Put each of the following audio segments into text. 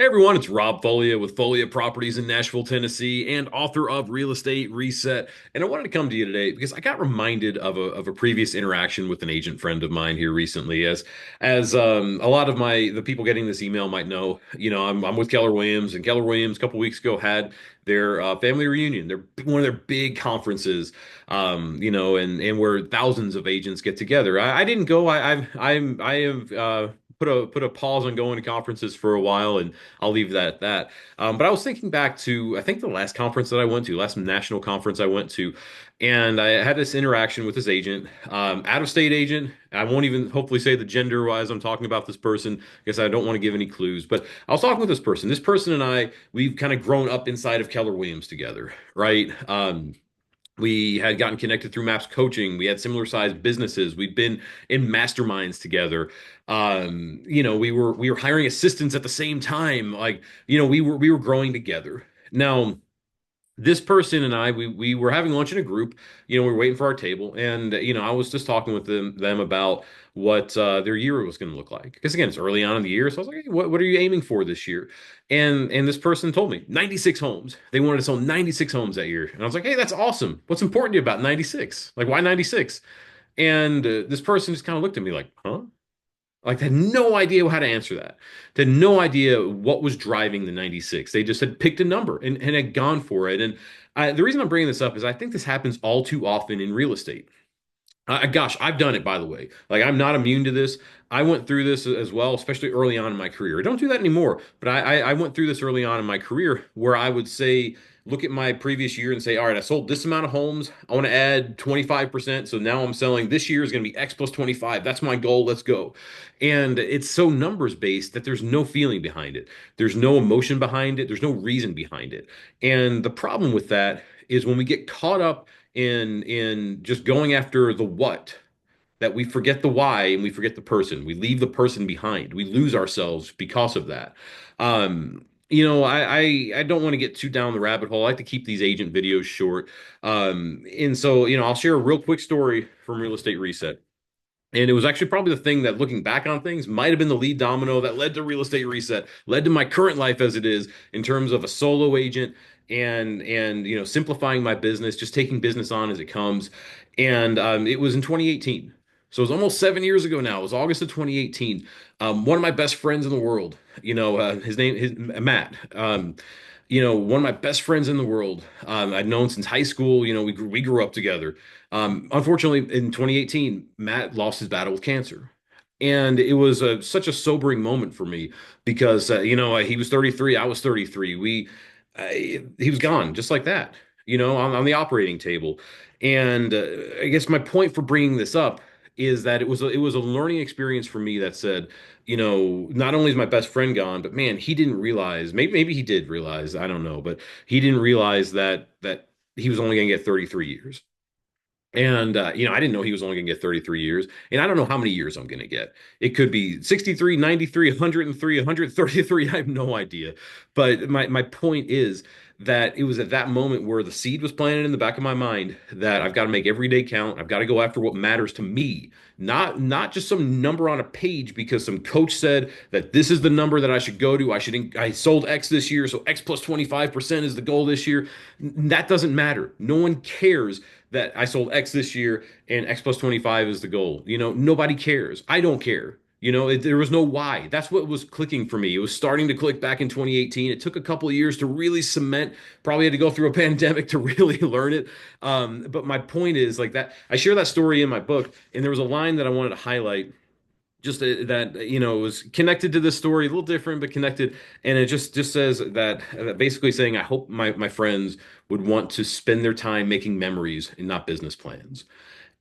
Hey everyone, it's Rob Folia with Folia Properties in Nashville, Tennessee, and author of Real Estate Reset. And I wanted to come to you today because I got reminded of a previous interaction with an agent friend of mine here recently. As a lot of the people getting this email might know, I'm with Keller Williams, and Keller Williams a couple weeks ago had their family reunion. They're one of their big conferences, and where thousands of agents get together. I didn't go. I have put a pause on going to conferences for a while, and I'll leave that at that. But I was thinking back to, I think the last conference that I went to, last national conference I went to, and I had this interaction with this agent, out of state agent. I won't even hopefully say the gender wise I'm talking about this person because I don't want to give any clues. But I was talking with this person. This person and I, we've kind of grown up inside of Keller Williams together, right? We had gotten connected through Maps coaching. We had similar sized businesses. We'd been in masterminds together. We were hiring assistants at the same time. We were growing together. Now, this person and I, we were having lunch in a group. We were waiting for our table, and I was just talking with them about what their year was going to look like. Because again, it's early on in the year, so I was like, hey, what are you aiming for this year? And this person told me 96 homes. They wanted to sell 96 homes that year, and I was like, hey, that's awesome. What's important to you about 96? Like, why 96? And this person just kind of looked at me like, huh? Like, they had no idea how to answer that. They had no idea what was driving the 96. They just had picked a number and had gone for it. And the reason I'm bringing this up is I think this happens all too often in real estate. Gosh, I've done it, by the way. Like, I'm not immune to this. I went through this as well, especially early on in my career. I don't do that anymore, but I went through this early on in my career where I would say, look at my previous year and say, all right, I sold this amount of homes. I want to add 25%. So now I'm selling this year is going to be X plus 25. That's my goal. Let's go. And it's so numbers based that there's no feeling behind it. There's no emotion behind it. There's no reason behind it. And the problem with that is when we get caught up in just going after the what, that we forget the why and we forget the person. We leave the person behind. We lose ourselves because of that. I don't want to get too down the rabbit hole. I like to keep these agent videos short. And so, I'll share a real quick story from Real Estate Reset. And it was actually probably the thing that, looking back on things, might have been the lead domino that led to Real Estate Reset, led to my current life as it is in terms of a solo agent and simplifying my business, just taking business on as it comes. And it was in 2018. So it was almost 7 years ago now. It was August of 2018. One of my best friends in the world, his Matt. One of my best friends in the world. I'd known since high school. We grew up together. Unfortunately, in 2018, Matt lost his battle with cancer. And it was such a sobering moment for me because, he was 33, I was 33. He was gone just like that, on the operating table. And I guess my point for bringing this up is that it was a learning experience for me that said, not only is my best friend gone, but man, he didn't realize, maybe he did realize, I don't know, but he didn't realize that he was only going to get 33 years. And I didn't know he was only going to get 33 years, and I don't know how many years I'm going to get. It could be 63, 93, 103, 133. I have no idea. But my point is that it was at that moment where the seed was planted in the back of my mind that I've got to make every day count. I've got to go after what matters to me, not just some number on a page because some coach said that this is the number that I should go to. I sold X this year, so X plus 25% is the goal this year. That doesn't matter. No one cares that I sold X this year and X plus 25 is the goal. Nobody cares. I don't care. There was no why. That's what was clicking for me. It was starting to click back in 2018. It took a couple of years to really cement. Probably had to go through a pandemic to really learn it. But my point is like that. I share that story in my book, and there was a line that I wanted to highlight just that was connected to this story, a little different but connected, and it just says that basically saying I hope my friends would want to spend their time making memories and not business plans.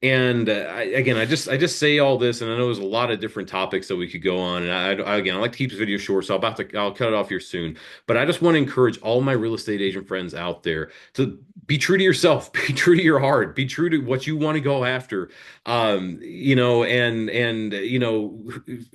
And again, I just say all this, and I know there's a lot of different topics that we could go on. And again, I like to keep this video short, so I'll cut it off here soon. But I just want to encourage all my real estate agent friends out there to be true to yourself, be true to your heart, be true to what you want to go after.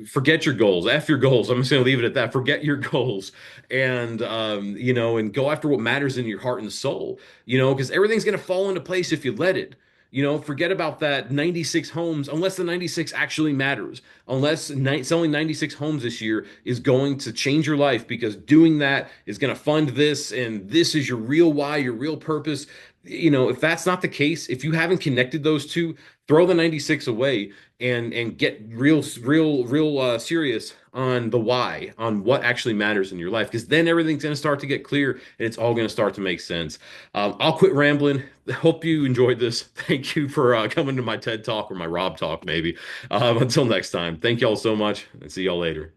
Forget your goals, F your goals. I'm just going to leave it at that. Forget your goals, and go after what matters in your heart and soul. Because everything's going to fall into place if you let it. Forget about that 96 homes unless the 96 actually matters. Unless selling 96 homes this year is going to change your life because doing that is going to fund this and this is your real why, your real purpose. If that's not the case, if you haven't connected those two, throw the 96 away and get real serious on the why, on what actually matters in your life, because then everything's going to start to get clear and it's all going to start to make sense. I'll quit rambling. Hope you enjoyed this. Thank you for coming to my TED Talk or my Rob Talk, maybe. Until next time, thank y'all so much and see y'all later.